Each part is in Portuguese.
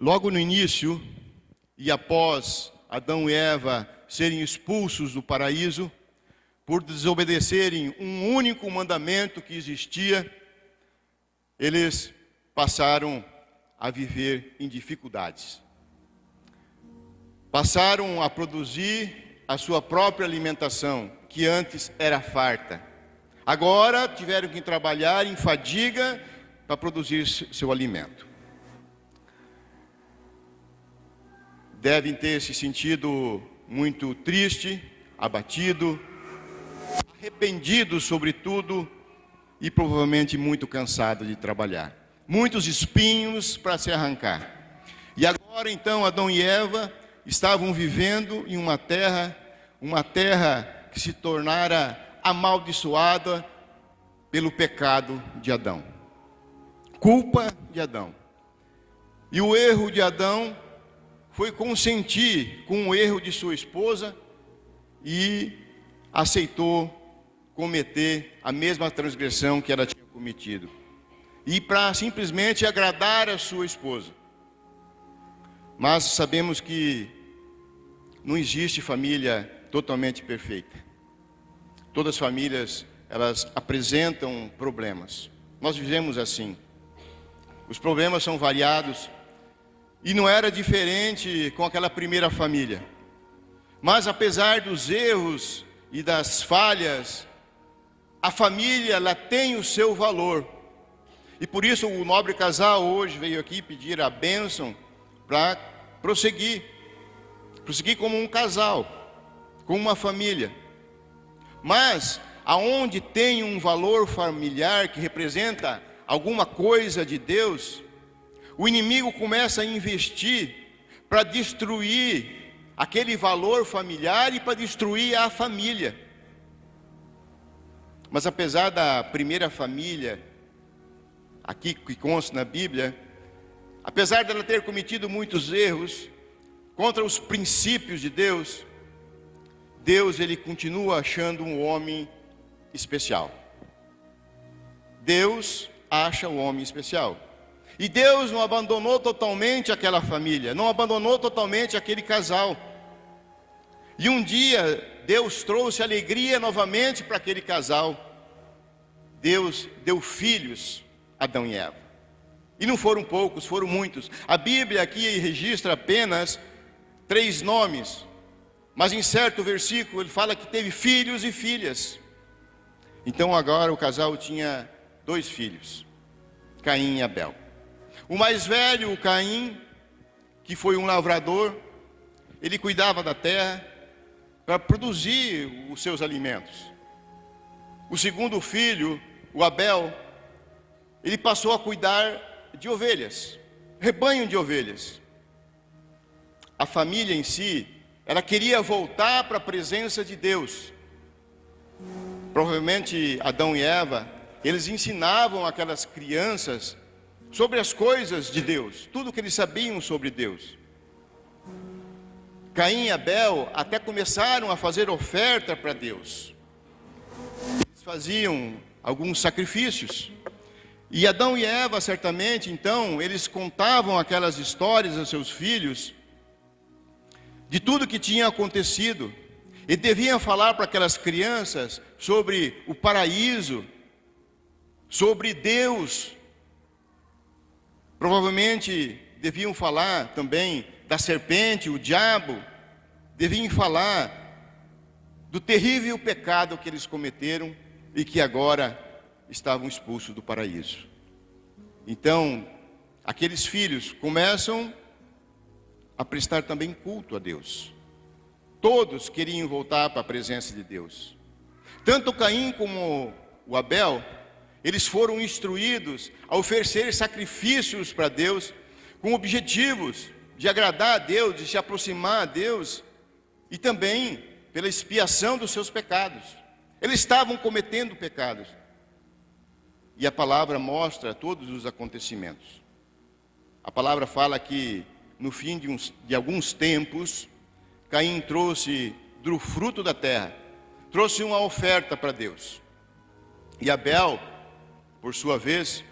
Logo no início, e após Adão e Eva serem expulsos do paraíso, por desobedecerem um único mandamento que existia, eles passaram a viver em dificuldades. Passaram a produzir a sua própria alimentação, que antes era farta. Agora tiveram que trabalhar em fadiga para produzir seu alimento. Devem ter se sentido muito triste, abatido, arrependido sobretudo e provavelmente muito cansado de trabalhar. Muitos espinhos para se arrancar. E agora então Adão e Eva estavam vivendo em uma terra que se tornara amaldiçoada pelo pecado de Adão. Culpa de Adão. E o erro de Adão foi consentir com o erro de sua esposa e aceitou cometer a mesma transgressão que ela tinha cometido. E para simplesmente agradar a sua esposa. Mas sabemos que não existe família totalmente perfeita. Todas as famílias, elas apresentam problemas. Nós vivemos assim. Os problemas são variados. E não era diferente com aquela primeira família. Mas apesar dos erros e das falhas, a família, ela tem o seu valor. E por isso o nobre casal hoje veio aqui pedir a bênção para prosseguir como um casal, como uma família. Mas aonde tem um valor familiar que representa alguma coisa de Deus, o inimigo começa a investir para destruir aquele valor familiar e para destruir a família. Mas apesar da primeira família, aqui que consta na Bíblia, apesar dela ter cometido muitos erros contra os princípios de Deus, Deus ele continua achando um homem especial. Deus acha o homem especial. E Deus não abandonou totalmente aquela família, não abandonou totalmente aquele casal. E um dia Deus trouxe alegria novamente para aquele casal. Deus deu filhos a Adão e Eva. E não foram poucos, foram muitos. A Bíblia aqui registra apenas 3 nomes. Mas em certo versículo ele fala que teve filhos e filhas. Então agora o casal tinha 2 filhos, Caim e Abel. O mais velho, o Caim, que foi um lavrador, ele cuidava da terra para produzir os seus alimentos. O segundo filho, o Abel, ele passou a cuidar de ovelhas, rebanho de ovelhas. A família em si, ela queria voltar para a presença de Deus. Provavelmente Adão e Eva, eles ensinavam aquelas crianças sobre as coisas de Deus, tudo o que eles sabiam sobre Deus. Caim e Abel até começaram a fazer oferta para Deus. Eles faziam alguns sacrifícios. E Adão e Eva, certamente, então, eles contavam aquelas histórias aos seus filhos de tudo que tinha acontecido. E deviam falar para aquelas crianças sobre o paraíso, sobre Deus. Provavelmente deviam falar também da serpente, o diabo. Deviam falar do terrível pecado que eles cometeram e que agora estavam expulsos do paraíso. Então, aqueles filhos começam a prestar também culto a Deus. Todos queriam voltar para a presença de Deus. Tanto Caim como o Abel, eles foram instruídos a oferecer sacrifícios para Deus, com objetivos de agradar a Deus, de se aproximar a Deus, e também pela expiação dos seus pecados. Eles estavam cometendo pecados. E a palavra mostra todos os acontecimentos. A palavra fala que no fim de alguns tempos, Caim trouxe do fruto da terra, trouxe uma oferta para Deus. E Abel, por sua vez,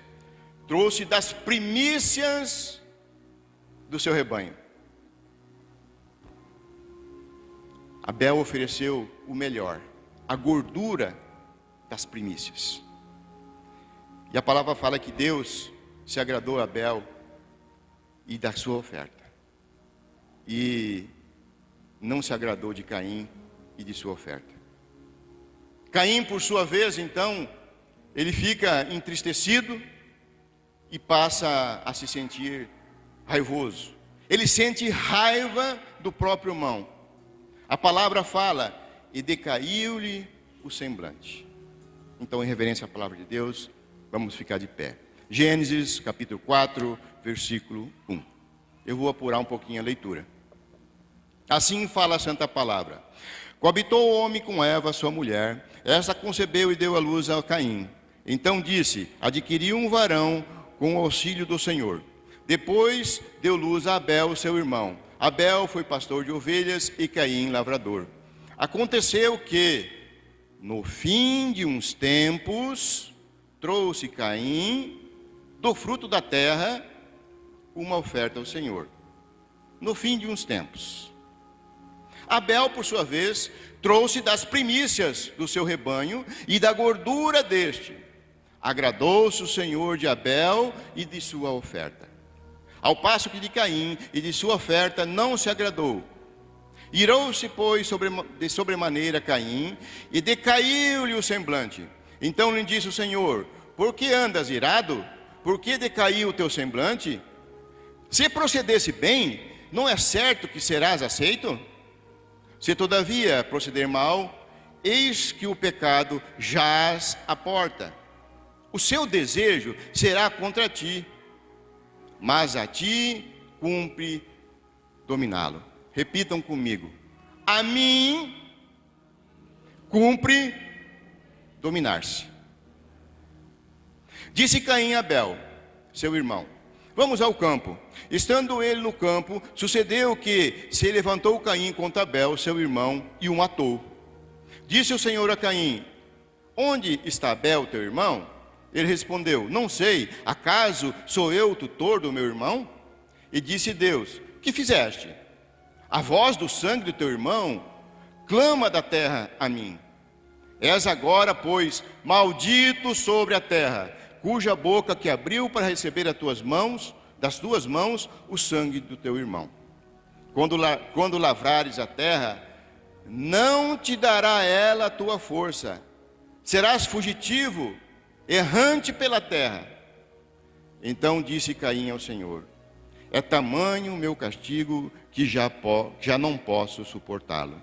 trouxe das primícias do seu rebanho. Abel ofereceu o melhor, a gordura das primícias. E a palavra fala que Deus se agradou a Abel e da sua oferta. E não se agradou de Caim e de sua oferta. Caim, por sua vez, então, ele fica entristecido e passa a se sentir raivoso. Ele sente raiva do próprio irmão. A palavra fala, e decaiu-lhe o semblante. Então, em reverência à palavra de Deus, vamos ficar de pé. Gênesis, capítulo 4, versículo 1. Eu vou apurar um pouquinho a leitura. Assim fala a santa palavra. Coabitou o homem com Eva, sua mulher. Esta concebeu e deu à luz a Caim. Então disse, adquiri um varão com o auxílio do Senhor. Depois deu luz a Abel, seu irmão. Abel foi pastor de ovelhas e Caim lavrador. Aconteceu que, no fim de uns tempos, trouxe Caim, do fruto da terra, uma oferta ao Senhor. No fim de uns tempos. Abel, por sua vez, trouxe das primícias do seu rebanho e da gordura deste. Agradou-se o Senhor de Abel e de sua oferta. Ao passo que de Caim e de sua oferta não se agradou. Irou-se, pois, de sobremaneira Caim, e decaiu-lhe o semblante. Então lhe disse o Senhor, por que andas irado? Por que decaiu o teu semblante? Se procedesse bem, não é certo que serás aceito? Se todavia proceder mal, eis que o pecado jaz à porta. O seu desejo será contra ti, mas a ti cumpre dominá-lo. Repitam comigo. A mim cumpre dominar-se. Disse Caim a Abel, seu irmão, vamos ao campo. Estando ele no campo, sucedeu que se levantou Caim contra Abel, seu irmão, e o matou. Disse o Senhor a Caim, onde está Abel, teu irmão? Ele respondeu, não sei, acaso sou eu o tutor do meu irmão? E disse Deus, que fizeste? A voz do sangue do teu irmão clama da terra a mim. És agora, pois, maldito sobre a terra, cuja boca que abriu para receber das tuas mãos, o sangue do teu irmão. Quando lavrares a terra, não te dará ela a tua força. Serás fugitivo, errante pela terra. Então disse Caim ao Senhor, é tamanho o meu castigo que já não posso suportá-lo.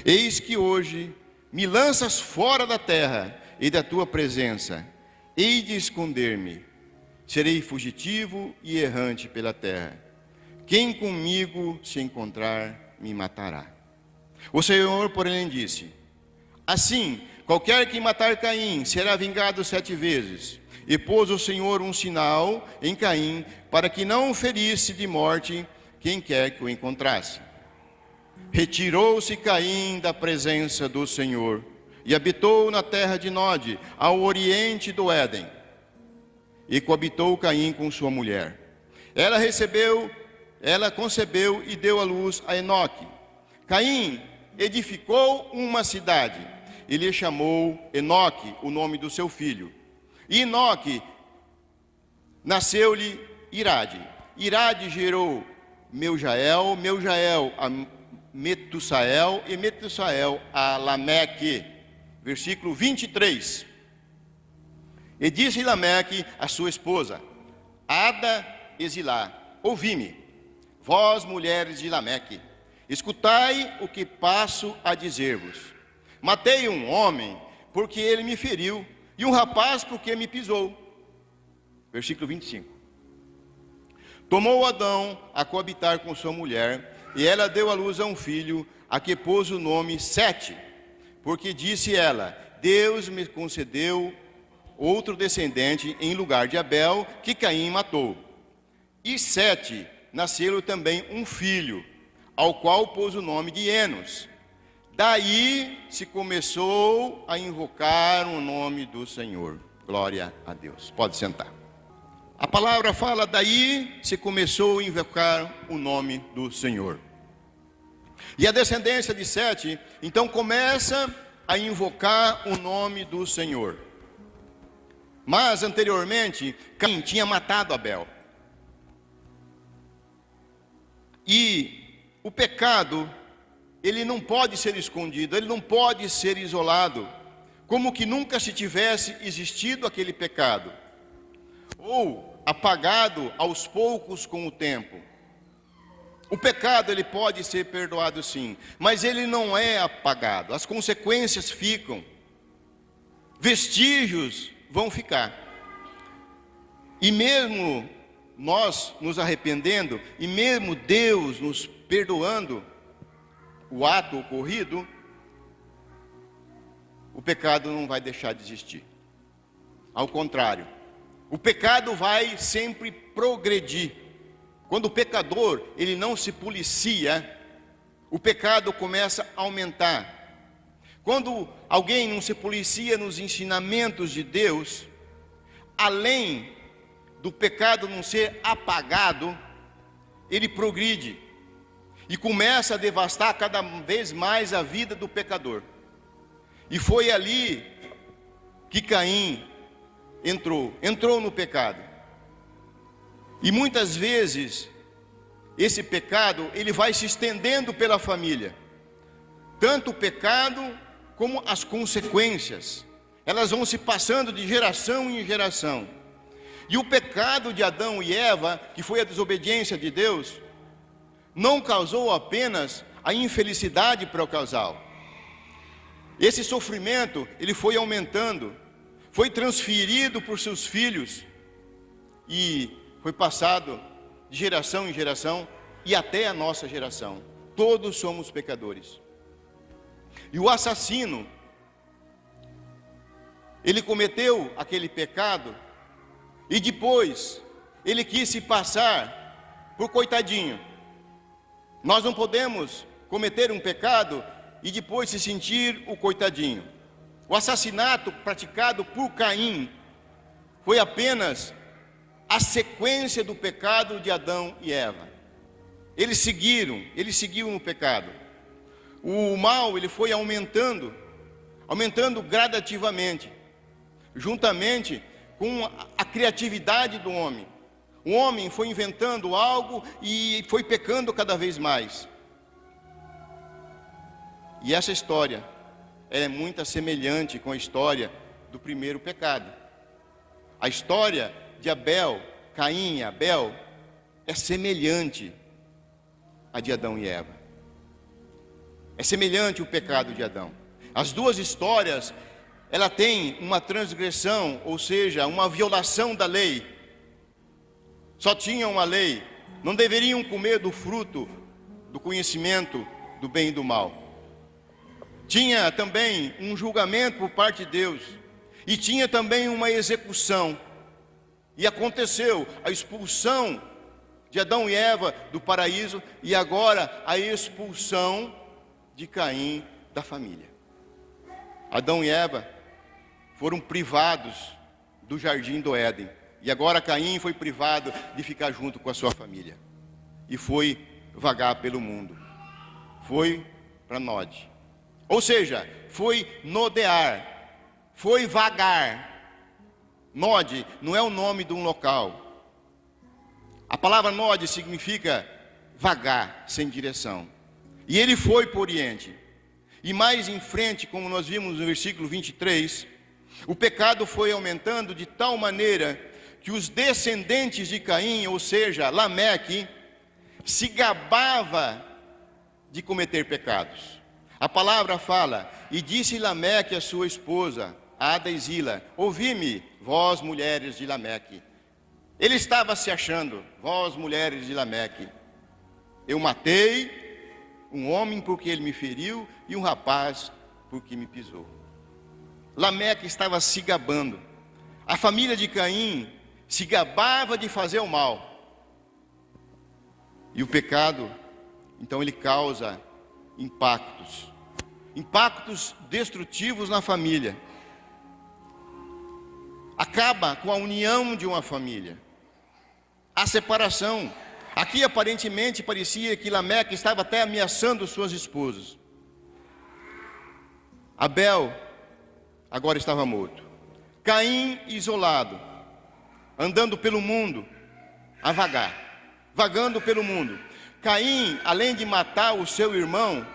Eis que hoje me lanças fora da terra e da tua presença. Hei de esconder-me, serei fugitivo e errante pela terra. Quem comigo se encontrar, me matará. O Senhor, porém, disse, assim, qualquer que matar Caim será vingado 7 vezes. E pôs o Senhor um sinal em Caim, para que não ferisse de morte quem quer que o encontrasse. Retirou-se Caim da presença do Senhor, e habitou na terra de Nod, ao oriente do Éden. E coabitou Caim com sua mulher. Ela concebeu e deu à luz a Enoque. Caim edificou uma cidade, e lhe chamou Enoque, o nome do seu filho. E Enoque nasceu-lhe Irade. Irade gerou Meujael, Meujael a Metussael e Metussael a Lameque. Versículo 23. E disse Lameque a sua esposa, Ada e Zilá, ouvi-me, vós mulheres de Lameque, escutai o que passo a dizer-vos. Matei um homem porque ele me feriu, e um rapaz porque me pisou. Versículo 25. Tomou Adão a coabitar com sua mulher, e ela deu à luz a um filho, a que pôs o nome Sete, porque disse ela, Deus me concedeu outro descendente em lugar de Abel, que Caim matou. E Sete nasceu também um filho, ao qual pôs o nome de Enos. Daí se começou a invocar o nome do Senhor. Glória a Deus. Pode sentar. A palavra fala, daí se começou a invocar o nome do Senhor. E a descendência de Sete, então começa a invocar o nome do Senhor. Mas anteriormente, Caim tinha matado Abel. E o pecado, ele não pode ser escondido, ele não pode ser isolado, como que nunca se tivesse existido aquele pecado, ou apagado aos poucos com o tempo. O pecado, ele pode ser perdoado sim, mas ele não é apagado, as consequências ficam, vestígios vão ficar. E mesmo nós nos arrependendo, e mesmo Deus nos perdoando o ato ocorrido, o pecado não vai deixar de existir. Ao contrário, o pecado vai sempre progredir. Quando o pecador, ele não se policia, o pecado começa a aumentar. Quando alguém não se policia nos ensinamentos de Deus, além do pecado não ser apagado, ele progride e começa a devastar cada vez mais a vida do pecador. E foi ali que Caim entrou no pecado. E muitas vezes esse pecado, ele vai se estendendo pela família. Tanto o pecado como as consequências, elas vão se passando de geração em geração. E o pecado de Adão e Eva, que foi a desobediência de Deus, não causou apenas a infelicidade para o casal. Esse sofrimento, ele foi aumentando, foi transferido por seus filhos e foi passado de geração em geração e até a nossa geração. Todos somos pecadores. E o assassino, ele cometeu aquele pecado e depois ele quis se passar por coitadinho. Nós não podemos cometer um pecado e depois se sentir o coitadinho. O assassinato praticado por Caim foi apenas a sequência do pecado de Adão e Eva. Eles seguiram no pecado. O mal, ele foi aumentando gradativamente, juntamente com a criatividade do homem. O homem foi inventando algo e foi pecando cada vez mais. E essa história é muito semelhante com a história do primeiro pecado. A história de Abel, Caim e Abel, é semelhante à de Adão e Eva. É semelhante o pecado de Adão. As duas histórias, ela tem uma transgressão, ou seja, uma violação da lei. Só tinham uma lei, não deveriam comer do fruto do conhecimento do bem e do mal. Tinha também um julgamento por parte de Deus, e tinha também uma execução. E aconteceu a expulsão de Adão e Eva do paraíso, e agora a expulsão de Caim da família. Adão e Eva foram privados do jardim do Éden, e agora Caim foi privado de ficar junto com a sua família, e foi vagar pelo mundo, foi para Nod, ou seja, foi nodear, foi vagar. Nod não é o nome de um local. A palavra Nod significa vagar, sem direção. E ele foi para o Oriente. E mais em frente, como nós vimos no versículo 23, o pecado foi aumentando de tal maneira que os descendentes de Caim, ou seja, Lameque, se gabava de cometer pecados. A palavra fala, e disse Lameque à sua esposa, Ada e Zila, ouvi-me, vós mulheres de Lameque. Ele estava se achando, vós mulheres de Lameque, eu matei um homem porque ele me feriu e um rapaz porque me pisou. Lameque estava se gabando. A família de Caim se gabava de fazer o mal. E o pecado, então, ele causa impactos destrutivos na família. Acaba com a união de uma família. a separação. Aqui aparentemente parecia que Lameque estava até ameaçando suas esposas. Abel agora estava morto. Caim isolado, andando pelo mundo, a vagar, vagando pelo mundo. Caim, além de matar o seu irmão,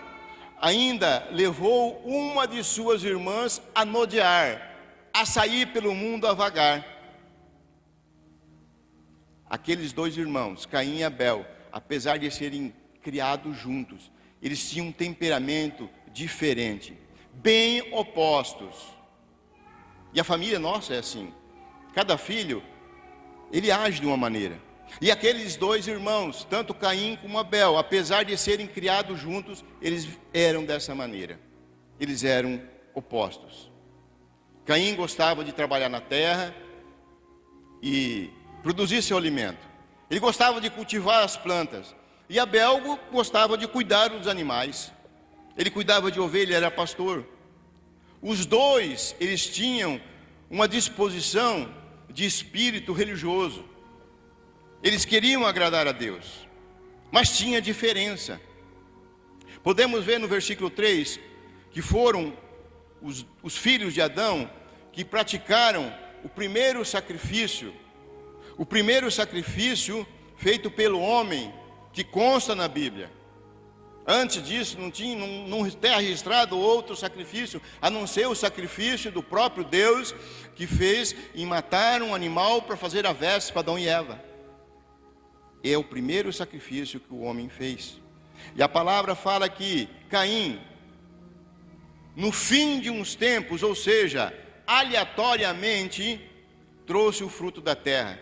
ainda levou uma de suas irmãs a nodear, a sair pelo mundo a vagar. Aqueles dois irmãos, Caim e Abel, apesar de serem criados juntos, eles tinham um temperamento diferente, bem opostos. E a família nossa é assim. Cada filho, ele age de uma maneira. E aqueles dois irmãos, tanto Caim como Abel, apesar de serem criados juntos, eles eram dessa maneira. Eles eram opostos. Caim gostava de trabalhar na terra e produzir seu alimento. Ele gostava de cultivar as plantas. E Abel gostava de cuidar dos animais. Ele cuidava de ovelha, ele era pastor. Os dois, eles tinham uma disposição de espírito religioso. Eles queriam agradar a Deus, mas tinha diferença. Podemos ver no versículo 3, que foram os filhos de Adão que praticaram o primeiro sacrifício feito pelo homem, que consta na Bíblia. Antes disso não está registrado outro sacrifício, a não ser o sacrifício do próprio Deus, que fez em matar um animal para fazer a veste para Adão e Eva. É o primeiro sacrifício que o homem fez. E a palavra fala que Caim, no fim de uns tempos, ou seja, aleatoriamente, trouxe o fruto da terra,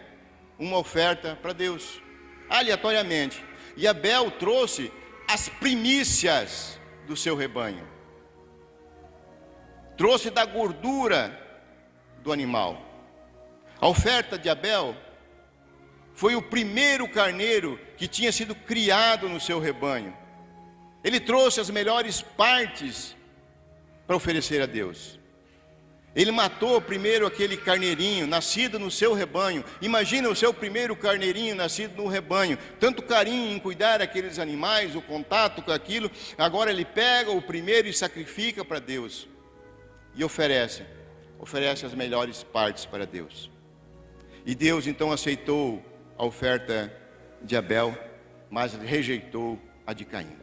uma oferta para Deus, aleatoriamente. E Abel trouxe as primícias do seu rebanho, trouxe da gordura do animal. A oferta de Abel foi o primeiro carneiro que tinha sido criado no seu rebanho. Ele trouxe as melhores partes para oferecer a Deus. Ele matou primeiro aquele carneirinho nascido no seu rebanho. Imagina o seu primeiro carneirinho nascido no rebanho. Tanto carinho em cuidar daqueles animais, o contato com aquilo. Agora ele pega o primeiro e sacrifica para Deus. E oferece as melhores partes para Deus. E Deus então aceitou a oferta de Abel, mas rejeitou a de Caim.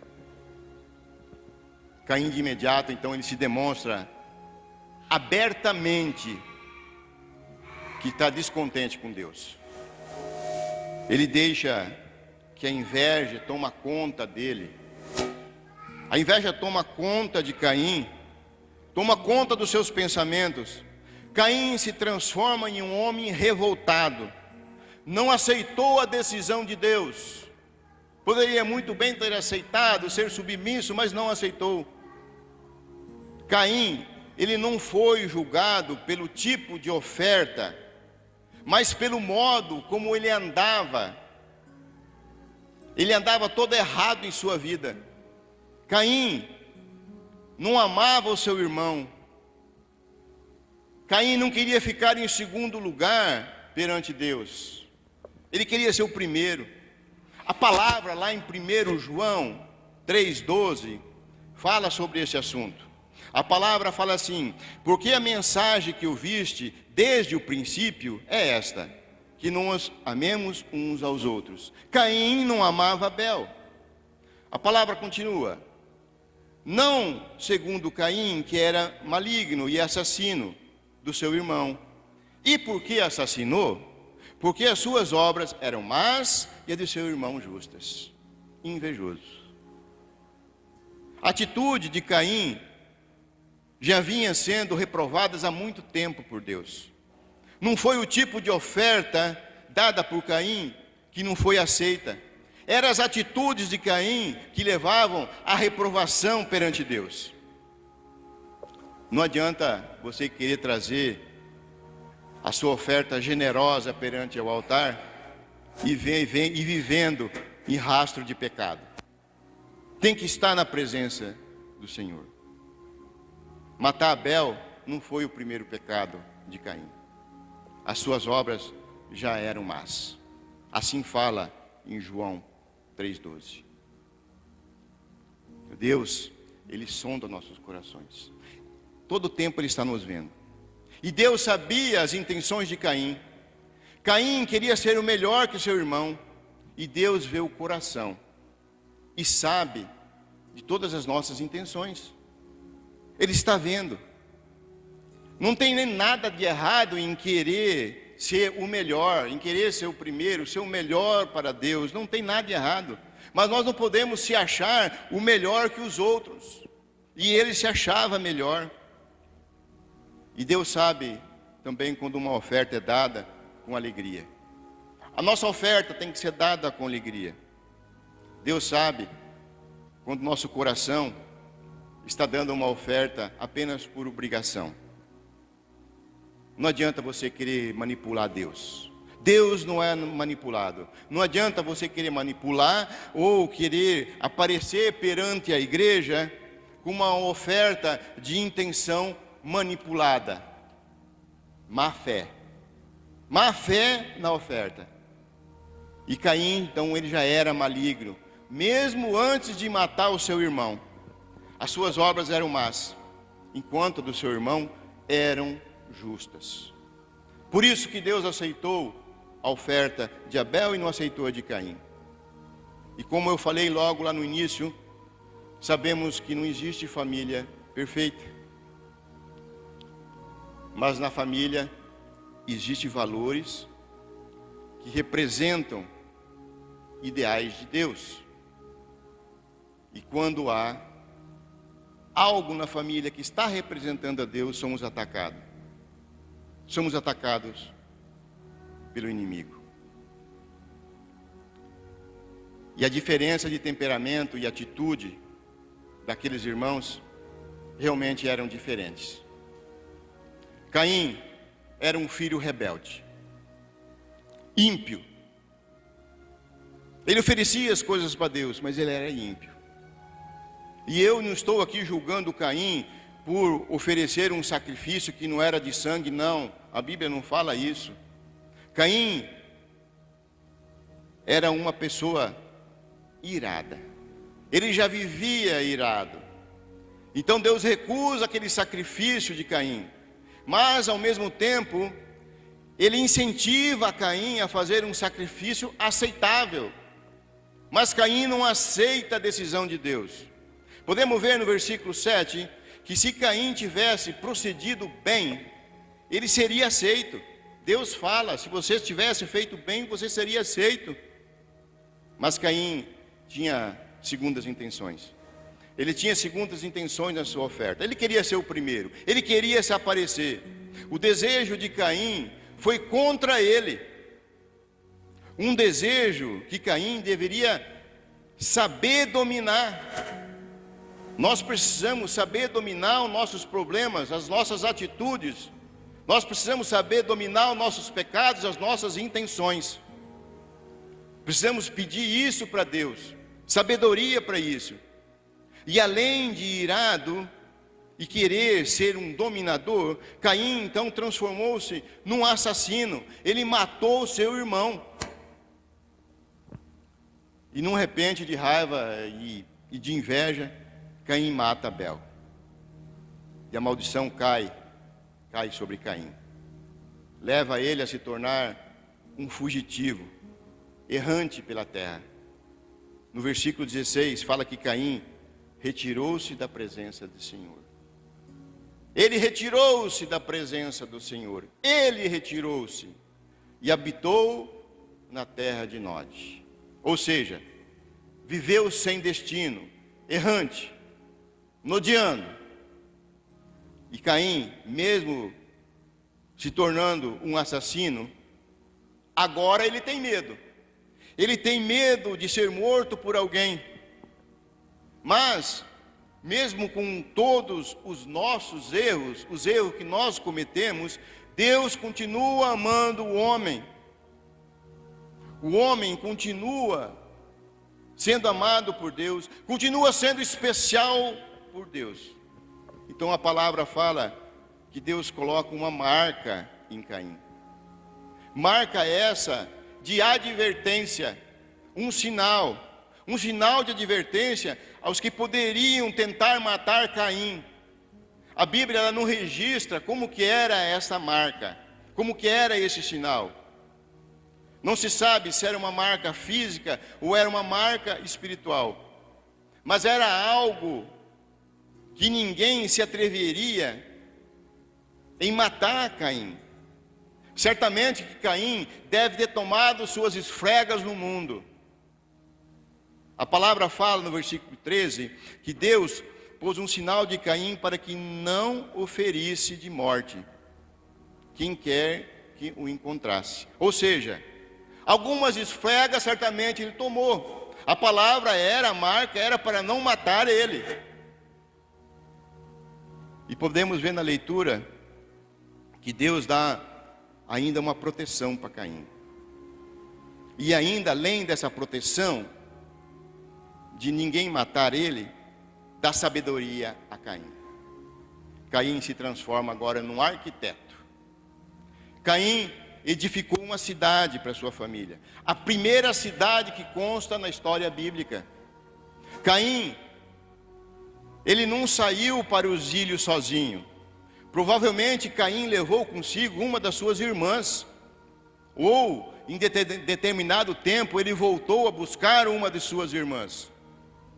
Caim de imediato, então, ele se demonstra abertamente que está descontente com Deus. Ele deixa que a inveja toma conta dele. A inveja toma conta de Caim, toma conta dos seus pensamentos. Caim se transforma em um homem revoltado. Não aceitou a decisão de Deus. Poderia muito bem ter aceitado, ser submisso, mas não aceitou. Caim, ele não foi julgado pelo tipo de oferta, mas pelo modo como ele andava. Ele andava todo errado em sua vida. Caim não amava o seu irmão. Caim não queria ficar em segundo lugar perante Deus. Ele queria ser o primeiro. A palavra lá em 1 João 3,12 fala sobre esse assunto. A palavra fala assim: porque a mensagem que ouviste desde o princípio é esta, que nós amemos uns aos outros. Caim não amava Abel. A palavra continua: não segundo Caim, que era maligno e assassino do seu irmão. E por que assassinou? Porque as suas obras eram más e a de seu irmão justas. Invejoso. A atitude de Caim já vinha sendo reprovadas há muito tempo por Deus. Não foi o tipo de oferta dada por Caim que não foi aceita. Eram as atitudes de Caim que levavam à reprovação perante Deus. Não adianta você querer trazer a sua oferta generosa perante o altar e vivendo em rastro de pecado. Tem que estar na presença do Senhor. Matar Abel não foi o primeiro pecado de Caim. As suas obras já eram más. Assim fala em João 3,12. Deus, Ele sonda nossos corações. Todo tempo Ele está nos vendo. E Deus sabia as intenções de Caim. Caim queria ser o melhor que seu irmão. E Deus vê o coração. E sabe de todas as nossas intenções. Ele está vendo. Não tem nem nada de errado em querer ser o melhor, em querer ser o primeiro, ser o melhor para Deus. Não tem nada de errado. Mas nós não podemos se achar o melhor que os outros. E ele se achava melhor. E Deus sabe também quando uma oferta é dada com alegria. A nossa oferta tem que ser dada com alegria. Deus sabe quando nosso coração está dando uma oferta apenas por obrigação. Não adianta você querer manipular Deus. Deus não é manipulado. Não adianta você querer manipular ou querer aparecer perante a igreja com uma oferta de intenção manipulada. Má fé. Má fé na oferta. E Caim, então, ele já era maligno. Mesmo antes de matar o seu irmão. As suas obras eram más, enquanto a do seu irmão eram justas. Por isso que Deus aceitou a oferta de Abel e não aceitou a de Caim. E como eu falei logo lá no início, sabemos que não existe família perfeita. Mas na família existem valores que representam ideais de Deus. E quando há algo na família que está representando a Deus, somos atacados. Somos atacados pelo inimigo. E a diferença de temperamento e atitude daqueles irmãos realmente eram diferentes. Caim era um filho rebelde, ímpio. Ele oferecia as coisas para Deus, mas ele era ímpio. E eu não estou aqui julgando Caim por oferecer um sacrifício que não era de sangue, não. A Bíblia não fala isso. Caim era uma pessoa irada. Ele já vivia irado. Então Deus recusa aquele sacrifício de Caim. Mas ao mesmo tempo, Ele incentiva Caim a fazer um sacrifício aceitável. Mas Caim não aceita a decisão de Deus. Podemos ver no versículo 7, que se Caim tivesse procedido bem, ele seria aceito. Deus fala, se você tivesse feito bem, você seria aceito. Mas Caim tinha segundas intenções. Ele tinha segundas intenções na sua oferta. Ele queria ser o primeiro, ele queria se aparecer. O desejo de Caim foi contra ele. Um desejo que Caim deveria saber dominar. Nós precisamos saber dominar os nossos problemas, as nossas atitudes. Nós precisamos saber dominar os nossos pecados, as nossas intenções. Precisamos pedir isso para Deus, sabedoria para isso. E além de irado e querer ser um dominador, Caim então transformou-se num assassino. Ele matou o seu irmão. E num repente de raiva e de inveja, Caim mata Abel. E a maldição cai sobre Caim. Leva ele a se tornar um fugitivo, errante pela terra. No versículo 16 fala que Caim retirou-se da presença do Senhor. Ele retirou-se da presença do Senhor. Ele retirou-se e habitou na terra de Nod. Ou seja, viveu sem destino, errante, nodiando. E Caim, mesmo se tornando um assassino, agora ele tem medo. Ele tem medo de ser morto por alguém. Mas, mesmo com todos os nossos erros, os erros que nós cometemos, Deus continua amando o homem. O homem continua sendo amado por Deus, continua sendo especial por Deus. Então a palavra fala que Deus coloca uma marca em Caim. Marca essa de advertência, um sinal de advertência aos que poderiam tentar matar Caim. A Bíblia ela não registra como que era essa marca, como que era esse sinal. Não se sabe se era uma marca física ou era uma marca espiritual, mas era algo que ninguém se atreveria em matar Caim. Certamente que Caim deve ter tomado suas esfregas no mundo. A palavra fala no versículo 13 que Deus pôs um sinal de Caim para que não o ferisse de morte quem quer que o encontrasse. Ou seja, algumas esfregas certamente ele tomou. A palavra era, a marca era para não matar ele. E podemos ver na leitura que Deus dá ainda uma proteção para Caim. E ainda além dessa proteção, de ninguém matar ele, dá sabedoria a Caim. Caim se transforma agora num arquiteto. Caim edificou uma cidade para sua família. A primeira cidade que consta na história bíblica. Caim, ele não saiu para o exílio sozinho. Provavelmente Caim levou consigo uma das suas irmãs. Ou, em determinado tempo, ele voltou a buscar uma de suas irmãs.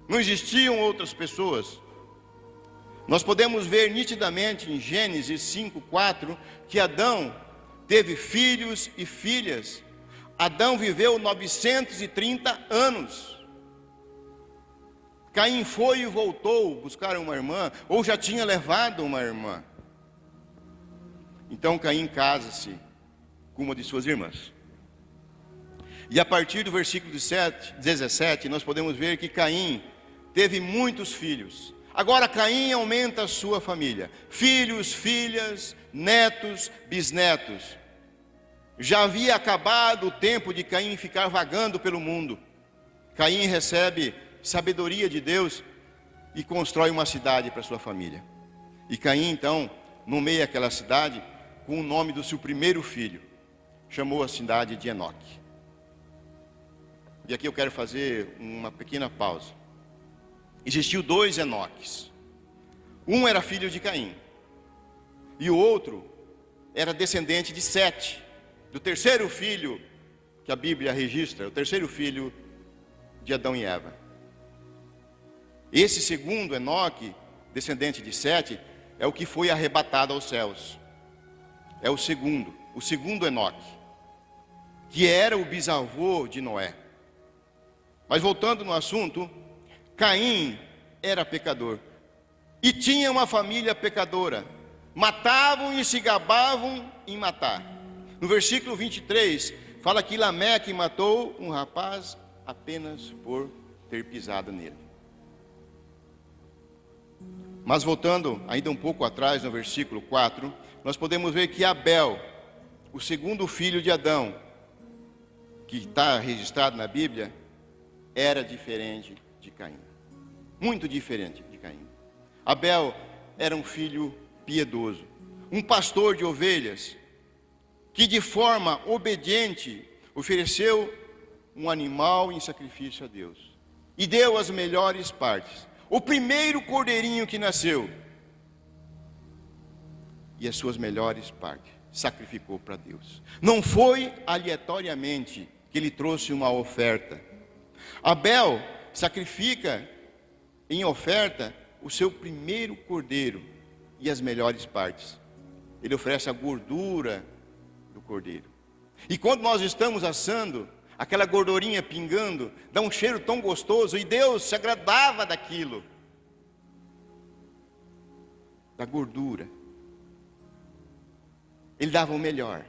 Não existiam outras pessoas. Nós podemos ver nitidamente em Gênesis 5:4 que Adão teve filhos e filhas. Adão viveu 930 anos. Caim foi e voltou buscar uma irmã, ou já tinha levado uma irmã. Então Caim casa-se com uma de suas irmãs. E a partir do versículo 17, nós podemos ver que Caim teve muitos filhos. Agora Caim aumenta a sua família. Filhos, filhas, netos, bisnetos. Já havia acabado o tempo de Caim ficar vagando pelo mundo. Caim recebe sabedoria de Deus e constrói uma cidade para sua família. E Caim então nomeia aquela cidade com o nome do seu primeiro filho. Chamou a cidade de Enoque. E aqui eu quero fazer uma pequena pausa. Existiu 2 Enoques. Um era filho de Caim. E o outro era descendente de Sete, do terceiro filho que a Bíblia registra, o terceiro filho de Adão e Eva. Esse segundo Enoque, descendente de Sete, é o que foi arrebatado aos céus. É o segundo Enoque, que era o bisavô de Noé. Mas voltando no assunto, Caim era pecador e tinha uma família pecadora. Matavam e se gabavam em matar. No versículo 23, fala que Lameque matou um rapaz apenas por ter pisado nele. Mas voltando ainda um pouco atrás, no versículo 4, nós podemos ver que Abel, o segundo filho de Adão, que está registrado na Bíblia, era diferente de Caim. Muito diferente de Caim. Abel era um filho piedoso, um pastor de ovelhas, que de forma obediente ofereceu um animal em sacrifício a Deus. E deu as melhores partes. O primeiro cordeirinho que nasceu. E as suas melhores partes sacrificou para Deus. Não foi aleatoriamente que ele trouxe uma oferta. Abel sacrifica em oferta o seu primeiro cordeiro e as melhores partes. Ele oferece a gordura do cordeiro. E quando nós estamos assando, aquela gordurinha pingando, dá um cheiro tão gostoso, e Deus se agradava daquilo, da gordura. Ele dava o melhor.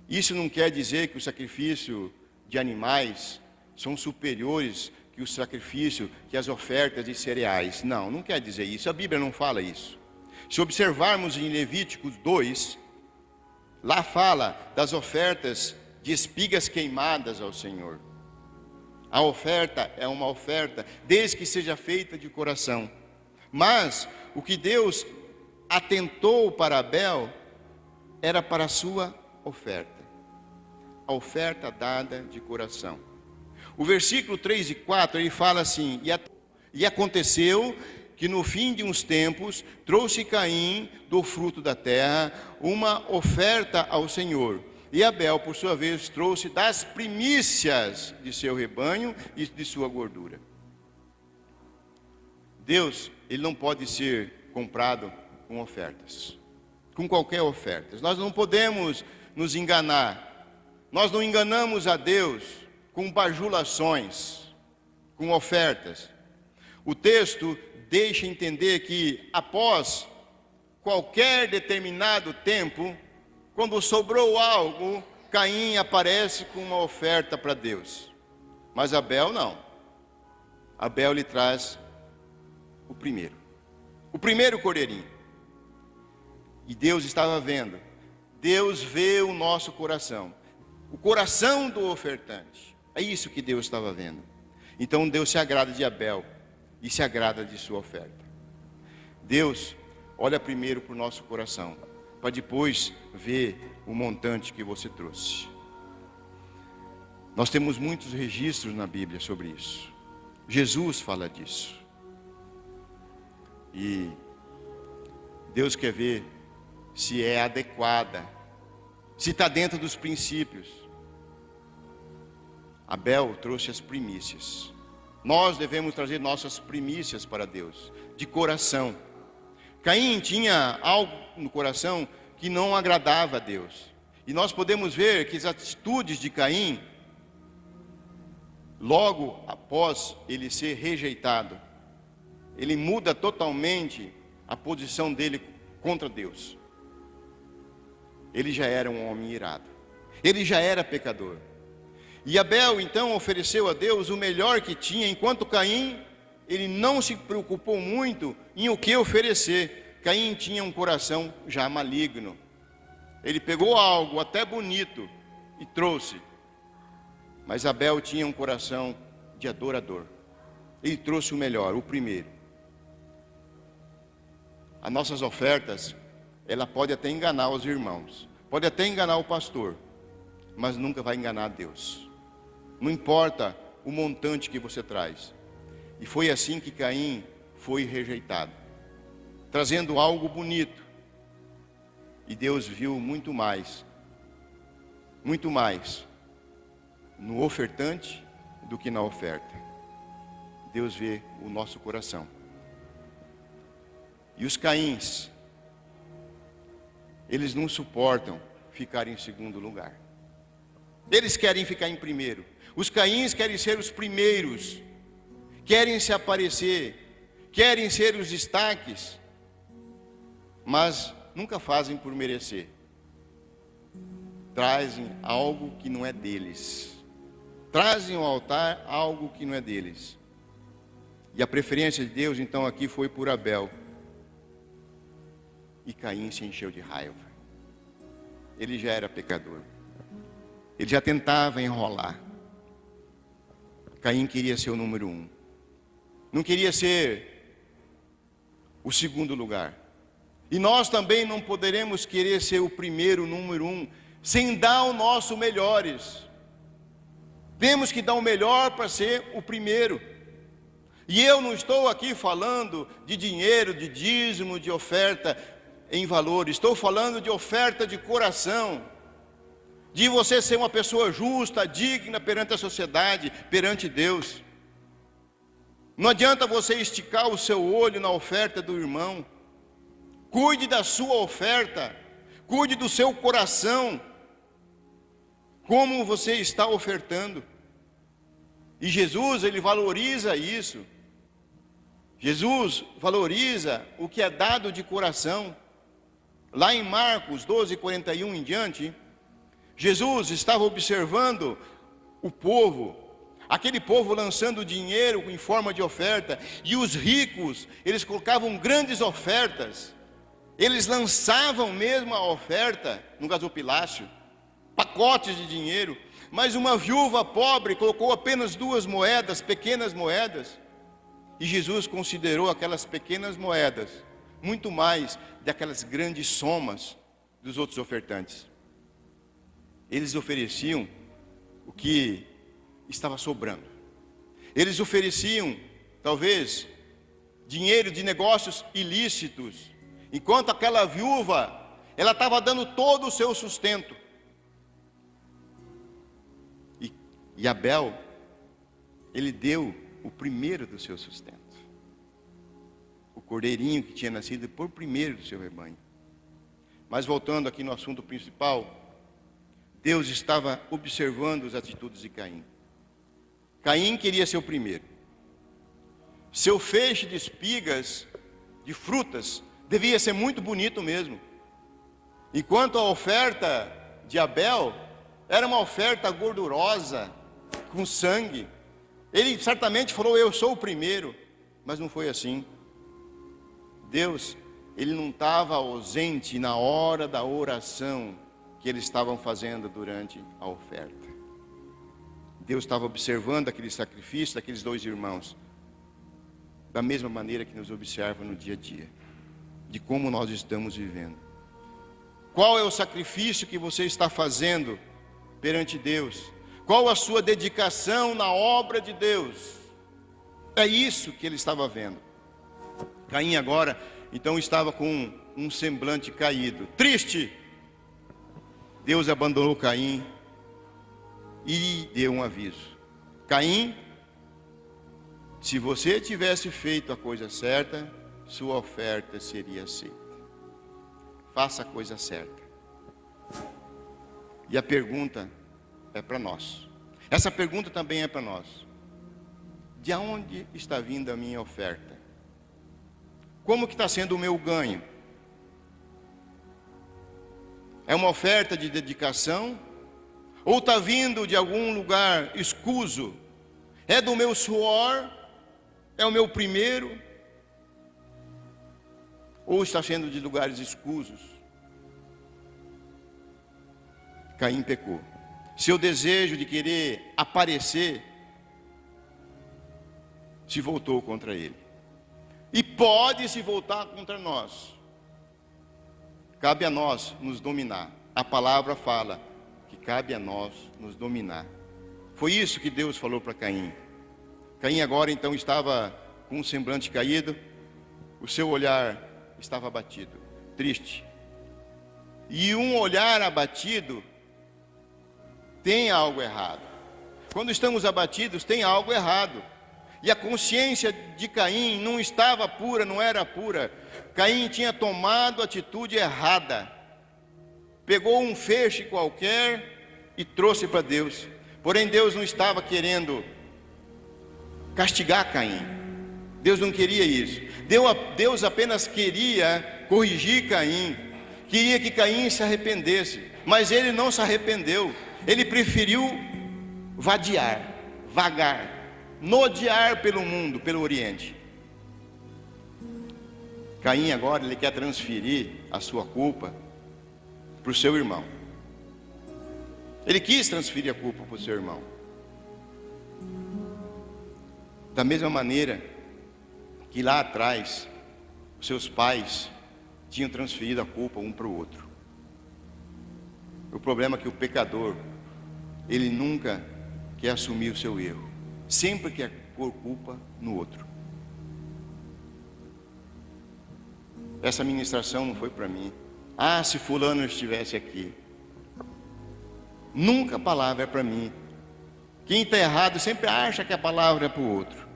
Isso não quer dizer que o sacrifício de animais são superiores que o sacrifício, que as ofertas de cereais. Não quer dizer isso. A Bíblia não fala isso. Se observarmos em Levíticos 2, lá fala das ofertas de espigas queimadas ao Senhor. A oferta é uma oferta, desde que seja feita de coração. Mas o que Deus atentou para Abel era para a sua oferta. a oferta dada de coração. O versículo 3 e 4, ele fala assim: E aconteceu que no fim de uns tempos trouxe Caim do fruto da terra uma oferta ao Senhor. E Abel, por sua vez, trouxe das primícias de seu rebanho e de sua gordura. Deus, ele não pode ser comprado com ofertas, com qualquer oferta. Nós não podemos nos enganar. Nós não enganamos a Deus com bajulações, com ofertas. O texto deixa entender que após qualquer determinado tempo, quando sobrou algo, Caim aparece com uma oferta para Deus. Mas Abel não. Abel lhe traz o primeiro cordeirinho. E Deus estava vendo. Deus vê o nosso coração, o coração do ofertante. É isso que Deus estava vendo. Então Deus se agrada de Abel e se agrada de sua oferta. Deus olha primeiro para o nosso coração, para depois ver o montante que você trouxe. Nós temos muitos registros na Bíblia sobre isso. Jesus fala disso. E Deus quer ver se é adequada, se está dentro dos princípios. Abel trouxe as primícias. Nós devemos trazer nossas primícias para Deus, de coração. Caim tinha algo no coração que não agradava a Deus. E nós podemos ver que as atitudes de Caim, logo após ele ser rejeitado, ele muda totalmente a posição dele contra Deus. Ele já era um homem irado. Ele já era pecador. E Abel então ofereceu a Deus o melhor que tinha, enquanto Caim, ele não se preocupou muito em o que oferecer. Caim tinha um coração já maligno. Ele pegou algo até bonito e trouxe. Mas Abel tinha um coração de adorador. Ele trouxe o melhor, o primeiro. As nossas ofertas, ela pode até enganar os irmãos, pode até enganar o pastor, mas nunca vai enganar Deus. Não importa o montante que você traz. E foi assim que Caim foi rejeitado, trazendo algo bonito. E Deus viu muito mais no ofertante do que na oferta. Deus vê o nosso coração. E os Caíns, eles não suportam ficar em segundo lugar. Eles querem ficar em primeiro. Os Caíns querem ser os primeiros, querem se aparecer, querem ser os destaques, mas nunca fazem por merecer. Trazem algo que não é deles. Trazem ao altar algo que não é deles. E a preferência de Deus então aqui foi por Abel. E Caim se encheu de raiva. Ele já era pecador. Ele já tentava enrolar. Caim queria ser o número 1. Não queria ser o segundo lugar. E nós também não poderemos querer ser o primeiro, o número 1, sem dar o nosso melhores. Temos que dar o melhor para ser o primeiro. E eu não estou aqui falando de dinheiro, de dízimo, de oferta em valor. Estou falando de oferta de coração. De você ser uma pessoa justa, digna perante a sociedade, perante Deus. Não adianta você esticar o seu olho na oferta do irmão. Cuide da sua oferta. Cuide do seu coração. Como você está ofertando. E Jesus, ele valoriza isso. Jesus valoriza o que é dado de coração. Lá em Marcos 12:41 em diante, Jesus estava observando o povo, aquele povo lançando dinheiro em forma de oferta, e os ricos, eles colocavam grandes ofertas, eles lançavam mesmo a oferta no gasopilácio, pacotes de dinheiro, mas uma viúva pobre colocou apenas 2 moedas, pequenas moedas, e Jesus considerou aquelas pequenas moedas muito mais daquelas grandes somas dos outros ofertantes. Eles ofereciam o que estava sobrando. Eles ofereciam, talvez, dinheiro de negócios ilícitos, enquanto aquela viúva, ela estava dando todo o seu sustento. E Abel, ele deu o primeiro do seu sustento. O cordeirinho que tinha nascido por primeiro do seu rebanho. Mas voltando aqui no assunto principal, Deus estava observando as atitudes de Caim. Caim queria ser o primeiro. Seu feixe de espigas, de frutas, devia ser muito bonito mesmo. Enquanto a oferta de Abel era uma oferta gordurosa, com sangue. Ele certamente falou, eu sou o primeiro. Mas não foi assim. Deus, ele não estava ausente na hora da oração que eles estavam fazendo durante a oferta. Deus estava observando aquele sacrifício daqueles dois irmãos, da mesma maneira que nos observa no dia a dia, de como nós estamos vivendo. Qual é o sacrifício que você está fazendo perante Deus? Qual a sua dedicação na obra de Deus? É isso que ele estava vendo. Caim agora, então, estava com um semblante caído, triste. Deus abandonou Caim e deu um aviso. Caim, se você tivesse feito a coisa certa, sua oferta seria aceita. Faça a coisa certa. E a pergunta é para nós. Essa pergunta também é para nós. De onde está vindo a minha oferta? Como que está sendo o meu ganho? É uma oferta de dedicação? Ou está vindo de algum lugar escuso? É do meu suor? É o meu primeiro? Ou está sendo de lugares escusos? Caim pecou. Seu desejo de querer aparecer se voltou contra ele. E pode se voltar contra nós. Cabe a nós nos dominar. A palavra fala que cabe a nós nos dominar. Foi isso que Deus falou para Caim. Caim agora então estava com um semblante caído, o seu olhar estava abatido, triste. E um olhar abatido tem algo errado. Quando estamos abatidos, tem algo errado. E a consciência de Caim não estava pura, não era pura. Caim tinha tomado a atitude errada. Pegou um feixe qualquer e trouxe para Deus. Porém, Deus não estava querendo castigar Caim. Deus não queria isso. Deus apenas queria corrigir Caim. Queria que Caim se arrependesse. Mas ele não se arrependeu. Ele preferiu vagar, nodear pelo mundo, pelo Oriente. Caim agora, ele quer transferir a sua culpa para o seu irmão. Ele quis transferir a culpa para o seu irmão. Da mesma maneira que lá atrás, os seus pais tinham transferido a culpa um para o outro. O problema é que o pecador, ele nunca quer assumir o seu erro. Sempre quer pôr culpa no outro. Essa ministração não foi para mim. Ah, se fulano estivesse aqui. Nunca a palavra é para mim. Quem está errado sempre acha que a palavra é para o outro.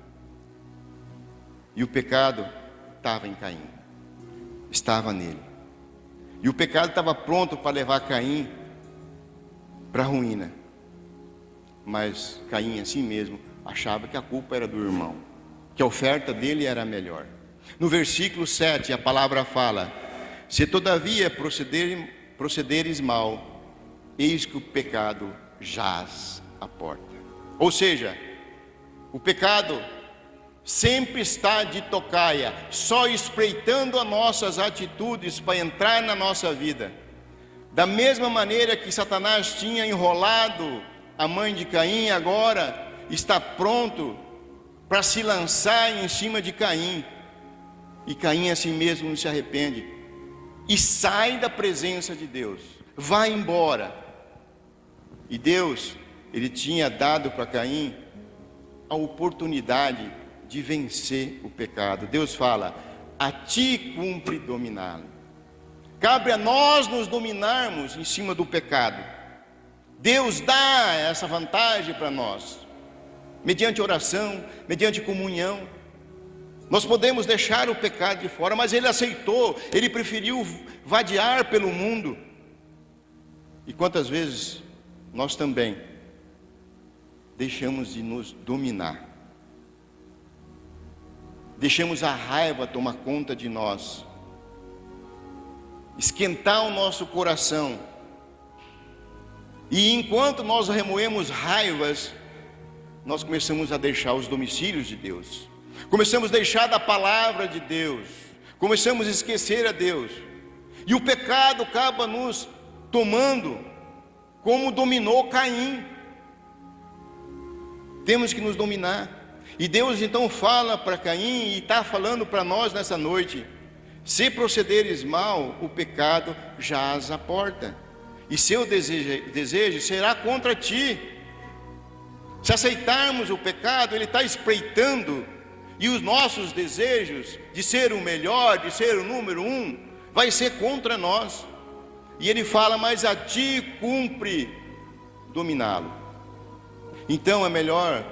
E o pecado estava em Caim. Estava nele. E o pecado estava pronto para levar Caim para a ruína. Mas Caim, assim mesmo, achava que a culpa era do irmão, que a oferta dele era a melhor. No versículo 7, a palavra fala: se todavia procederes mal, eis que o pecado jaz à porta. Ou seja, o pecado sempre está de tocaia, só espreitando as nossas atitudes para entrar na nossa vida. Da mesma maneira que Satanás tinha enrolado a mãe de Caim, agora está pronto para se lançar em cima de Caim. E Caim assim mesmo não se arrepende e sai da presença de Deus, vai embora. E Deus, ele tinha dado para Caim a oportunidade de vencer o pecado. Deus fala: a ti cumpre dominá-lo. Cabe a nós nos dominarmos em cima do pecado. Deus dá essa vantagem para nós, mediante oração, mediante comunhão. Nós podemos deixar o pecado de fora, mas ele aceitou, ele preferiu vadear pelo mundo. E quantas vezes nós também deixamos de nos dominar, deixamos a raiva tomar conta de nós, esquentar o nosso coração, e enquanto nós remoemos raivas, nós começamos a deixar os domicílios de Deus, começamos a deixar da palavra de Deus, começamos a esquecer a Deus, e o pecado acaba nos tomando, como dominou Caim. Temos que nos dominar. E Deus então fala para Caim, e está falando para nós nessa noite: se procederes mal, o pecado jaz à porta, e seu desejo será contra ti. Se aceitarmos o pecado, ele está espreitando, e os nossos desejos de ser o melhor, de ser o número um, vai ser contra nós. E ele fala: mas a ti cumpre dominá-lo. Então é melhor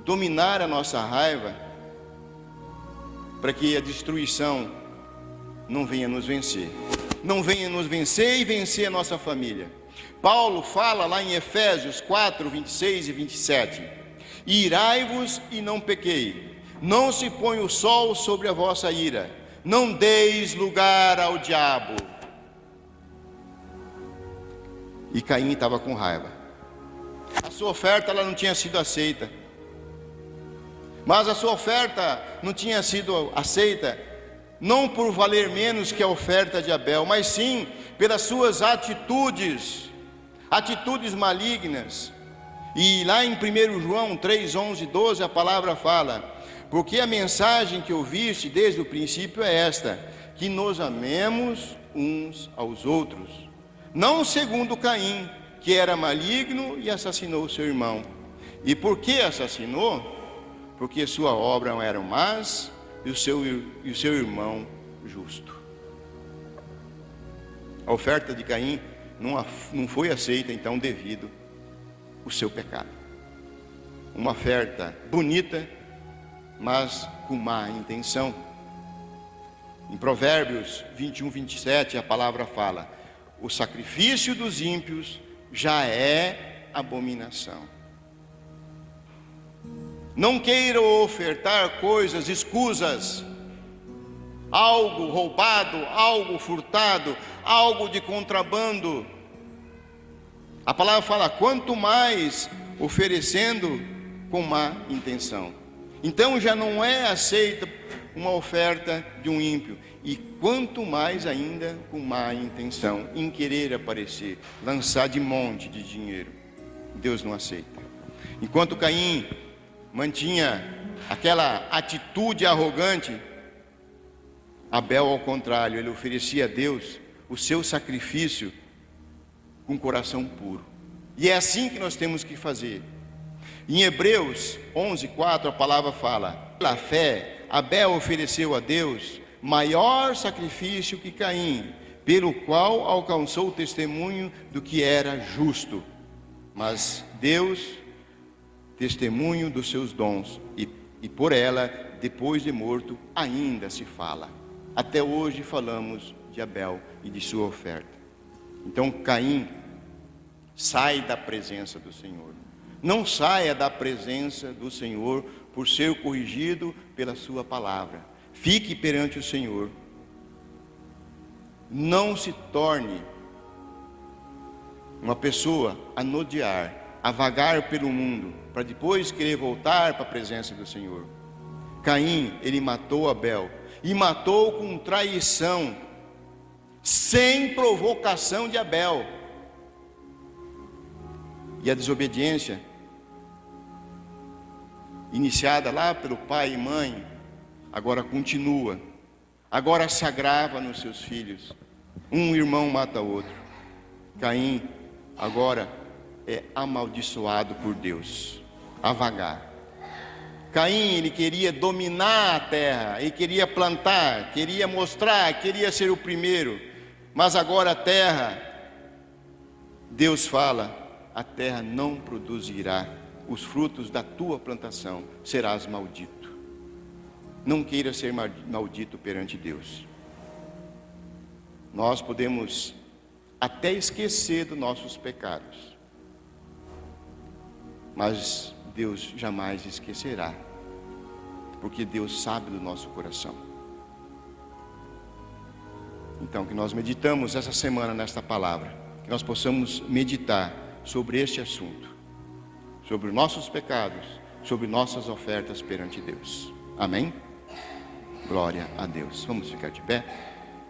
dominar a nossa raiva, para que a destruição não venha nos vencer, não venha nos vencer e vencer a nossa família. Paulo fala lá em Efésios 4, 26 e 27: irai-vos e não pequei, não se põe o sol sobre a vossa ira, não deis lugar ao diabo. E Caim estava com raiva. A sua oferta ela não tinha sido aceita. Mas a sua oferta não tinha sido aceita, não por valer menos que a oferta de Abel, mas sim pelas suas atitudes malignas. E lá em 1 João 3, 11 e 12, a palavra fala: porque a mensagem que ouviste desde o princípio é esta, que nos amemos uns aos outros, não segundo Caim, que era maligno e assassinou o seu irmão. E por que assassinou? Porque sua obra eram más e o seu irmão justo. A oferta de Caim não foi aceita então devido ao seu pecado. Uma oferta bonita, mas com má intenção. Em Provérbios 21, 27 a palavra fala: o sacrifício dos ímpios já é abominação. Não queiram ofertar coisas escusas, algo roubado, algo furtado, algo de contrabando. A palavra fala: quanto mais oferecendo com má intenção. Então já não é aceita uma oferta de um ímpio, e quanto mais ainda com má intenção, em querer aparecer, lançar de monte de dinheiro. Deus não aceita. Enquanto Caim mantinha aquela atitude arrogante, Abel, ao contrário, ele oferecia a Deus o seu sacrifício com coração puro. E é assim que nós temos que fazer. Em Hebreus 11, 4 a palavra fala: pela fé Abel ofereceu a Deus maior sacrifício que Caim, pelo qual alcançou o testemunho do que era justo. Mas Deus testemunho dos seus dons, e por ela, depois de morto, ainda se fala. Até hoje falamos de Abel e de sua oferta. Então Caim sai da presença do Senhor. Não saia da presença do Senhor por ser corrigido pela sua palavra. Fique perante o Senhor. Não se torne uma pessoa a nodiar, a vagar pelo mundo, para depois querer voltar para a presença do Senhor. Caim, ele matou Abel, e matou com traição, sem provocação de Abel. E a desobediência, iniciada lá pelo pai e mãe, agora continua, agora se agrava nos seus filhos. Um irmão mata outro. Caim agora é amaldiçoado por Deus, a vagar. Caim, ele queria dominar a terra, ele queria plantar, queria mostrar, queria ser o primeiro. Mas agora a terra, Deus fala, a terra não produzirá os frutos da tua plantação, serás maldito. Não queira ser maldito perante Deus. Nós podemos até esquecer dos nossos pecados, mas Deus jamais esquecerá, porque Deus sabe do nosso coração. Então, que nós meditamos essa semana nesta palavra, que nós possamos meditar sobre este assunto, sobre os nossos pecados, sobre nossas ofertas perante Deus. Amém? Glória a Deus. Vamos ficar de pé.